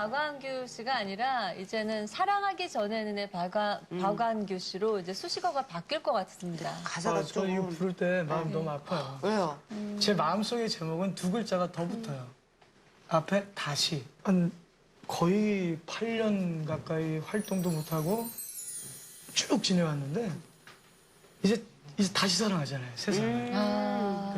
박완규 씨가 아니라 이제는 사랑하기 전에는의 박완규 씨로 이제 수식어가 바뀔 것 같습니다. 가사가 저 이거 좀 부를 때 마음 너무 아파요. 왜요? 제 마음속의 제목은 두 글자가 더 붙어요. 앞에 다시. 한 거의 8년 가까이 활동도 못하고 쭉 지내왔는데 이제 다시 사랑하잖아요, 세상을.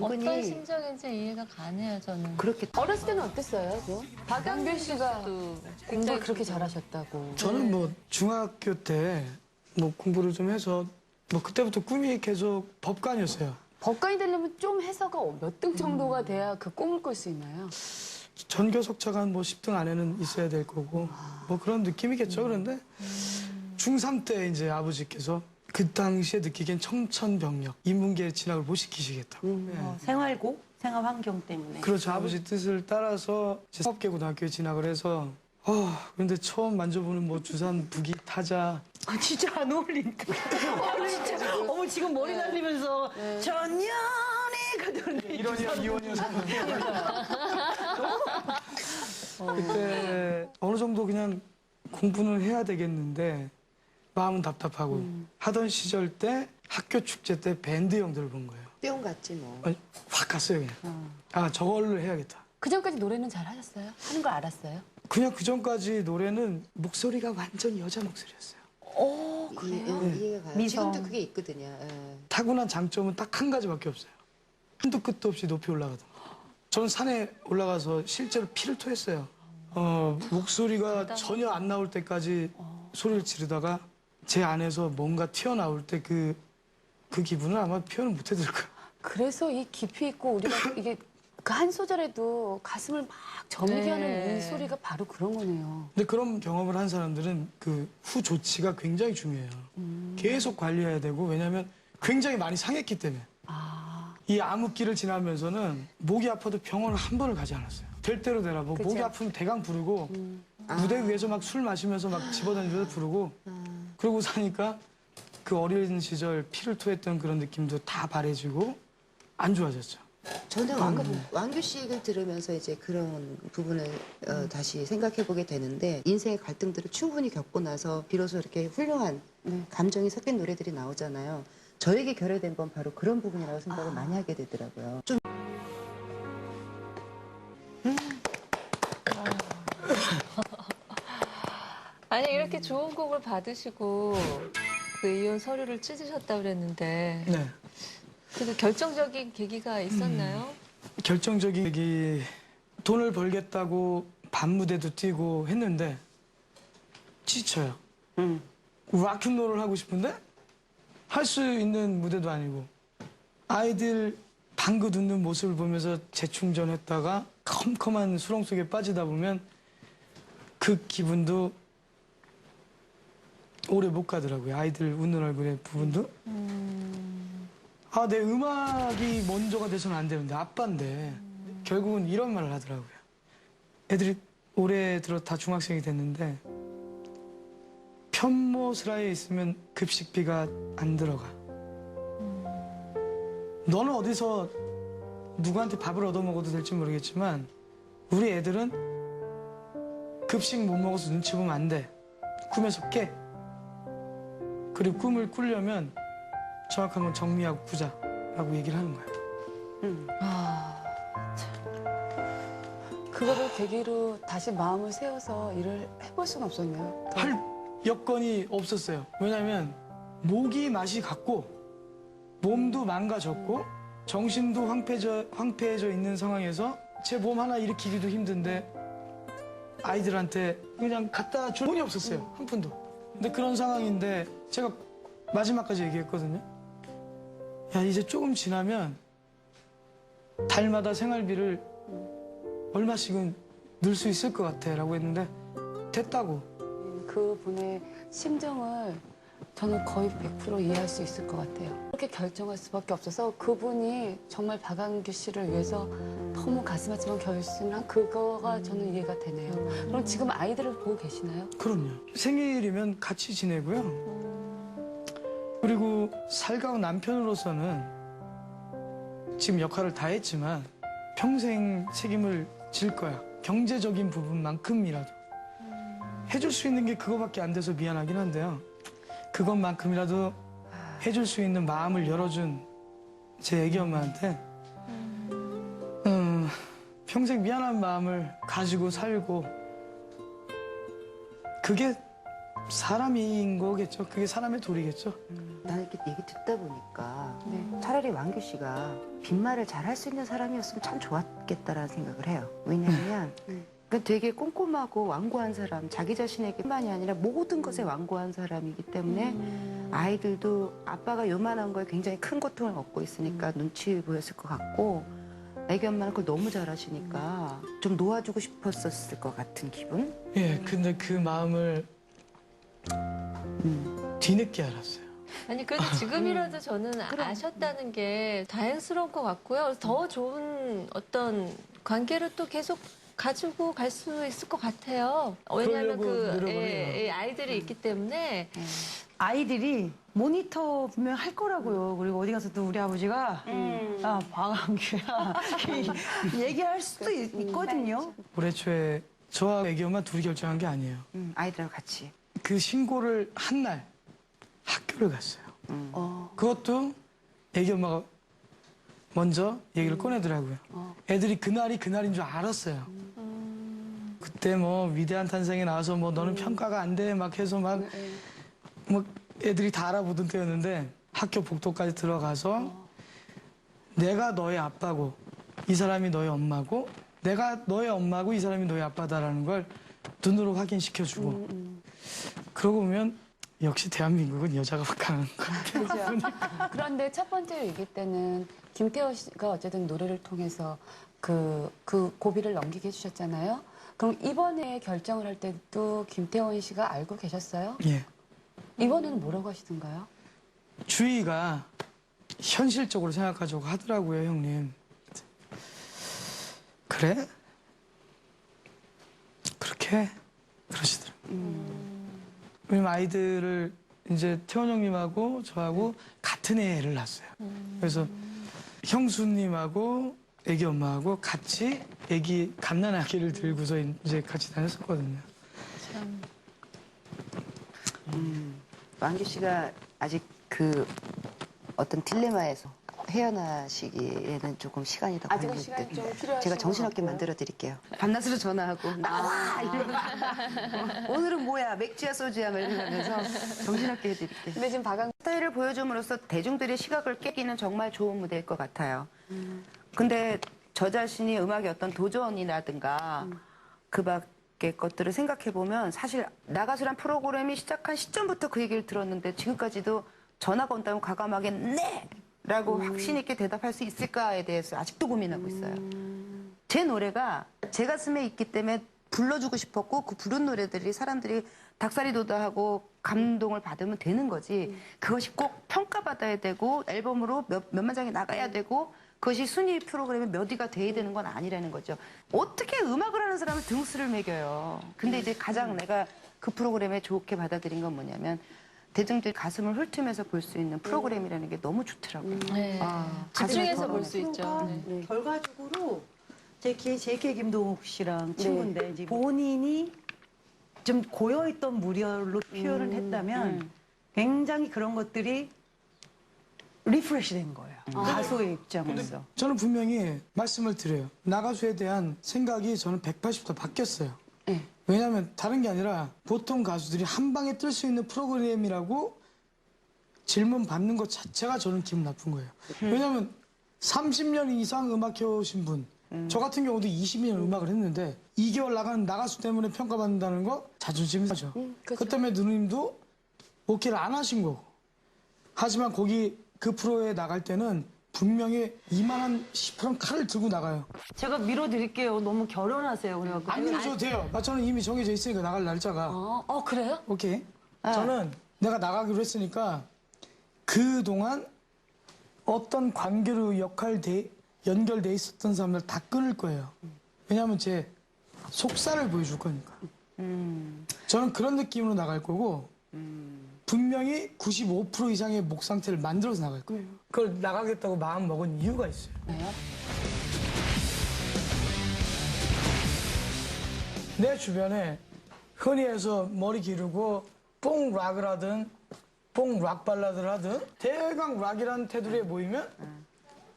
어떤 은근히 심정인지 이해가 가네요, 저는. 그렇게 어렸을 때는 어땠어요, 좀? 박완규 씨가 공부 그렇게 잘하셨다고. 저는 뭐 중학교 때 뭐 공부를 좀 해서 뭐 그때부터 꿈이 계속 법관이었어요. 법관이 되려면 좀 해서가 몇 등 정도가 돼야 그 꿈을 꿀 수 있나요? 전교석차가 뭐 10등 안에는 있어야 될 거고 뭐 그런 느낌이겠죠. 그런데 중3 때 이제 아버지께서 그 당시에 느끼기엔 청천벽력, 인문계 진학을 못 시키시겠다고. 예. 생활고, 생활 환경 때문에. 그렇죠. 아버지 뜻을 따라서 사업계고등학교에 진학을 해서 근데 처음 만져보는 뭐 주산, 부기, 타자 아, 진짜 안 어울린다. 진짜. 어머, 지금 머리 날리면서 전년에 가던 1원이야, 2원이야, 3원이야. 그때 어느 정도 그냥 공부는 해야 되겠는데 마음은 답답하고 하던 시절 때 학교 축제 때 밴드 형들을 본 거예요. 뿅 갔지 뭐. 아니, 확 갔어요 그냥. 저걸로 해야겠다. 그 전까지 노래는 잘 하셨어요? 하는 걸 알았어요? 그냥 그 전까지 노래는 목소리가 완전 여자 목소리였어요. 그래요? 이해가 가요. 미성. 지금도 그게 있거든요. 예. 타고난 장점은 딱 한 가지밖에 없어요. 한도 끝도 없이 높이 올라가던. 저는 산에 올라가서 실제로 피를 토했어요. 목소리가 전혀 안 나올 때까지 소리를 지르다가 제 안에서 뭔가 튀어나올 때 그 기분을 아마 표현을 못 해드릴 거예요. 그래서 이 깊이 있고 우리가 이게 그 한 소절에도 가슴을 막 저미게 네. 하는 이 소리가 바로 그런 거네요. 근데 그런 경험을 한 사람들은 그 후 조치가 굉장히 중요해요. 계속 관리해야 되고 왜냐하면 굉장히 많이 상했기 때문에. 이 암흑기를 지나면서는 목이 아파도 병원을 한 번을 가지 않았어요. 될 대로 되라. 뭐 목이 아프면 대강 부르고 무대 위에서 막 술 마시면서 막 집어다니면서 부르고 그러고 사니까 그 어린 시절 피를 토했던 그런 느낌도 다 바래지고 안 좋아졌죠. 저는 왕규 씨 얘기를 들으면서 이제 그런 부분을 다시 생각해 보게 되는데 인생의 갈등들을 충분히 겪고 나서 비로소 이렇게 훌륭한 감정이 섞인 노래들이 나오잖아요. 저에게 결여된 건 바로 그런 부분이라고 생각을 많이 하게 되더라고요. 좀 아니, 이렇게 좋은 곡을 받으시고 그 이혼 서류를 찢으셨다고 그랬는데 네. 그래도 결정적인 계기가 있었나요? 결정적인 얘기 돈을 벌겠다고 밤무대도 뛰고 했는데 지쳐요. 락앤롤을 하고 싶은데 할 수 있는 무대도 아니고 아이들 방긋 웃는 모습을 보면서 재충전했다가 컴컴한 수렁 속에 빠지다 보면 그 기분도 오래 못 가더라고요. 아이들 웃는 얼굴의 부분도. 내 음악이 먼저가 돼서는 안 되는데 아빠인데 결국은 이런 말을 하더라고요. 애들이 올해 들어 다 중학생이 됐는데 편모스라에 있으면 급식비가 안 들어가. 너는 어디서 누구한테 밥을 얻어먹어도 될지 모르겠지만 우리 애들은 급식 못 먹어서 눈치 보면 안 돼. 꿈에서 깨. 그리고 꿈을 꾸려면 정확한 건 정리하고 꾸자라고 얘기를 하는 거예요. 그거를 계기로 다시 마음을 세워서 일을 해볼 수는 없었네요. 할 여건이 없었어요. 왜냐하면 목이 맛이 갔고 몸도 망가졌고 정신도 황폐해져 있는 상황에서 제 몸 하나 일으키기도 힘든데 아이들한테 그냥 갖다 줄 돈이 없었어요. 한 푼도. 근데 그런 상황인데 제가 마지막까지 얘기했거든요. 야, 이제 조금 지나면 달마다 생활비를 얼마씩은 넣을 수 있을 것 같아 라고 했는데 됐다고. 그분의 심정을 저는 거의 100% 이해할 수 있을 것 같아요. 그렇게 결정할 수밖에 없어서 그분이 정말 박완규 씨를 위해서 너무 가슴 아프면 결심한 그거가 저는 이해가 되네요. 그럼 지금 아이들을 보고 계시나요? 그럼요. 생일이면 같이 지내고요. 그리고 살가운 남편으로서는 지금 역할을 다 했지만 평생 책임을 질 거야. 경제적인 부분만큼이라도. 해줄 수 있는 게 그거밖에 안 돼서 미안하긴 한데요. 그것만큼이라도 해줄 수 있는 마음을 열어준 제 애기 엄마한테 평생 미안한 마음을 가지고 살고 그게 사람인 거겠죠. 그게 사람의 도리겠죠. 나는 이렇게 얘기 듣다 보니까 차라리 왕규 씨가 빈말을 잘 할 수 있는 사람이었으면 참 좋았겠다라는 생각을 해요. 왜냐하면 그 되게 꼼꼼하고 완고한 사람, 자기 자신에게만이 아니라 모든 것에 완고한 사람이기 때문에 아이들도 아빠가 요만한 거에 굉장히 큰 고통을 얻고 있으니까 눈치 보였을 것 같고 애기 엄마는 그걸 너무 잘하시니까 좀 놓아주고 싶었을 것 같은 기분? 예, 근데 그 마음을 뒤늦게 알았어요. 아니 그래도 지금이라도 저는 아셨다는 게 다행스러운 것 같고요. 그래서 더 좋은 어떤 관계를 또 계속 가지고 갈 수 있을 것 같아요. 왜냐하면 그러려고 노력을 해요. 아이들이 있기 때문에 아이들이 모니터 분명 할 거라고요. 그리고 어디 가서도 우리 아버지가 아 방황규야 얘기할 수도 있거든요. 올해 초에 저와 애기 엄마 둘이 결정한 게 아니에요. 아이들하고 같이. 그 신고를 한 날 학교를 갔어요. 그것도 애기 엄마가 먼저 얘기를 꺼내더라고요. 애들이 그날이 그날인 줄 알았어요. 그때 뭐 위대한 탄생에 나와서 뭐 너는 평가가 안 돼 막 해서 막 뭐 애들이 다 알아보던 때였는데 학교 복도까지 들어가서 내가 너의 아빠고 이 사람이 너의 엄마고 내가 너의 엄마고 이 사람이 너의 아빠다라는 걸 눈으로 확인시켜주고 그러고 보면 역시 대한민국은 여자가 강한 것 같아요. 그런데 첫 번째 얘기 때는 김태호 씨가 어쨌든 노래를 통해서 그 고비를 넘기게 해주셨잖아요. 그럼 이번에 결정을 할 때도 김태원 씨가 알고 계셨어요? 예. 이번에는 뭐라고 하시던가요? 주위가 현실적으로 생각하자고 하더라고요, 형님. 그래? 그렇게? 그러시더라고요. 왜냐면 아이들을 이제 태원 형님하고 저하고 같은 해에 애를 낳았어요. 그래서 형수님하고 애기 엄마하고 같이 애기 갓난 아기를 들고서 이제 같이 다녔었거든요. 왕규 씨가 아직 그 어떤 딜레마에서 헤어나시기에는 조금 시간이 더 아직은 걸릴 시간이 듯. 좀 필요하신 제가 것 정신없게 같고요. 만들어 드릴게요. 밤낮으로 전화하고 나와 이러면서 오늘은 뭐야 맥주야 소주야 막 이러면서 정신없게 해드릴게요. 근데 지금 박완 스타일을 보여줌으로써 대중들의 시각을 깨기는 정말 좋은 무대일 것 같아요. 근데 저 자신이 음악의 어떤 도전이라든가 그 밖의 것들을 생각해보면 사실 나가수란 프로그램이 시작한 시점부터 그 얘기를 들었는데 지금까지도 전화가 온다면 과감하게 네! 라고 확신 있게 대답할 수 있을까에 대해서 아직도 고민하고 있어요. 제 노래가 제 가슴에 있기 때문에 불러주고 싶었고 그 부른 노래들이 사람들이 닭살이 돋아하고 감동을 받으면 되는 거지. 그것이 꼭 평가받아야 되고 앨범으로 몇만 장이 나가야 되고 그것이 순위 프로그램에 몇 위가 돼야 되는 건 아니라는 거죠. 어떻게 음악을 하는 사람을 등수를 매겨요. 근데 이제 가장 내가 그 프로그램에 좋게 받아들인 건 뭐냐면 대중들 가슴을 훑으면서 볼 수 있는 프로그램이라는 게 너무 좋더라고요. 네. 집중해서 볼 수 있죠. 네. 결과적으로 제게 김동욱 씨랑 친구인데 이제 본인이 좀 고여있던 무렵로 표현을 했다면 굉장히 그런 것들이 리프레시 된 거예요. 가수의 입장으로서. 저는 분명히 말씀을 드려요. 나가수에 대한 생각이 저는 180도 바뀌었어요. 네. 왜냐하면 다른 게 아니라 보통 가수들이 한 방에 뜰 수 있는 프로그램이라고 질문 받는 것 자체가 저는 기분 나쁜 거예요. 왜냐하면 30년 이상 음악 해오신 분, 저 같은 경우도 20년 음악을 했는데 2개월 나가는 나가수 때문에 평가받는다는 거 자존심이 상하죠. 그 때문에 누님도 오케이를 안 하신 거고. 하지만 거기 그 프로에 나갈 때는 분명히 이만한 시퍼런 칼을 들고 나가요. 제가 밀어드릴게요. 너무 결혼하세요. 그래갖고. 안 밀어줘도 돼요. 저는 이미 정해져 있으니까 나갈 날짜가. 그래요? 오케이. 저는 내가 나가기로 했으니까 그동안 어떤 관계로 연결돼 있었던 사람들 다 끊을 거예요. 왜냐하면 제 속살을 보여줄 거니까. 저는 그런 느낌으로 나갈 거고 분명히 95% 이상의 목 상태를 만들어서 나갈 거예요. 그걸 나가겠다고 마음 먹은 이유가 있어요. 내 주변에 흔히 해서 머리 기르고 뽕 락을 하든 뽕 락 발라드를 하든 대강 락이라는 테두리에 모이면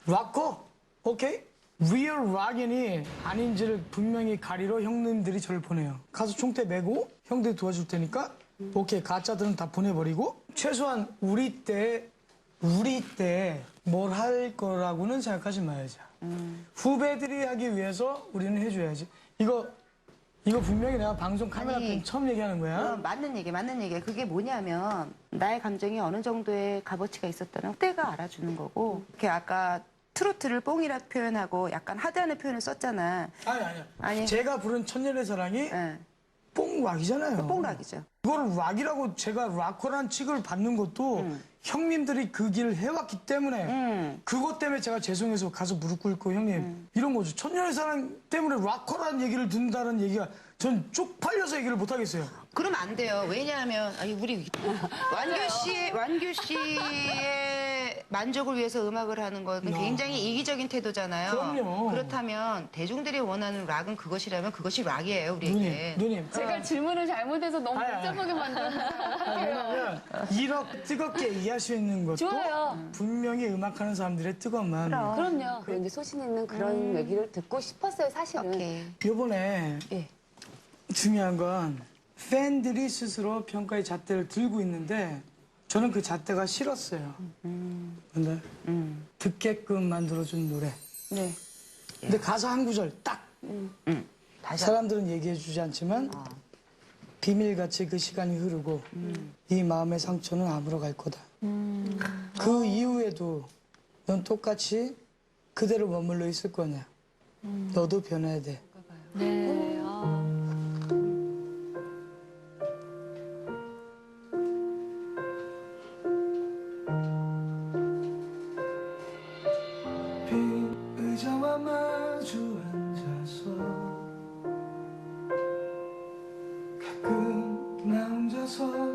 락커 오케이? 리얼 락인이 아닌지를 분명히 가리러 형님들이 저를 보내요. 가서 총대 메고 형들이 도와줄 테니까 오케이 가짜들은 다 보내버리고 최소한 우리 때 뭘 할 거라고는 생각하지 말자. 후배들이 하기 위해서 우리는 해줘야지. 이거 분명히 내가 방송 카메라 아니, 앞에 처음 얘기하는 거야. 맞는 얘기야. 그게 뭐냐면 나의 감정이 어느 정도의 값어치가 있었다는 때가 알아주는 거고. 이렇게 아까 트로트를 뽕이라 표현하고 약간 하드하는 표현을 썼잖아. 아니. 제가 부른 천년의 사랑이 예. 뽕락이잖아요. 뽕락이죠. 그걸 락이라고 제가 락커라는 취급을 받는 것도 형님들이 그 길을 해왔기 때문에 그것 때문에 제가 죄송해서 가서 무릎 꿇고 형님 이런 거죠. 천년의 사랑 때문에 락커라는 얘기를 듣는다는 얘기가 전 쪽팔려서 얘기를 못 하겠어요. 그러면 안 돼요. 왜냐하면 아니 우리 완규 씨의 만족을 위해서 음악을 하는 건 굉장히 이기적인 태도잖아요. 그럼요. 그렇다면 대중들이 원하는 락은 그것이라면 그것이 락이에요, 우리에게. 누님. 제가 질문을 잘못해서 너무 아니. 복잡하게 만들었는데. 왜냐면 이렇게 뜨겁게 이해할 수 있는 것도 좋아요. 분명히 음악하는 사람들의 뜨거운 마음이에요. 그럼요. 그런데 소신 있는 그런 얘기를 듣고 싶었어요, 사실은. 오케이. 이번에 예. 중요한 건 팬들이 스스로 평가의 잣대를 들고 있는데 저는 그 잣대가 싫었어요. 근데 듣게끔 만들어준 노래. 네. 근데 가사 한 구절 딱. 다시 사람들은 얘기해주지 않지만 비밀같이 그 시간이 흐르고 이 마음의 상처는 아물어갈 거다. 그 이후에도 넌 똑같이 그대로 머물러 있을 거냐. 너도 변해야 돼. 네. 빈 의자와 마주 앉아서 가끔 나 혼자서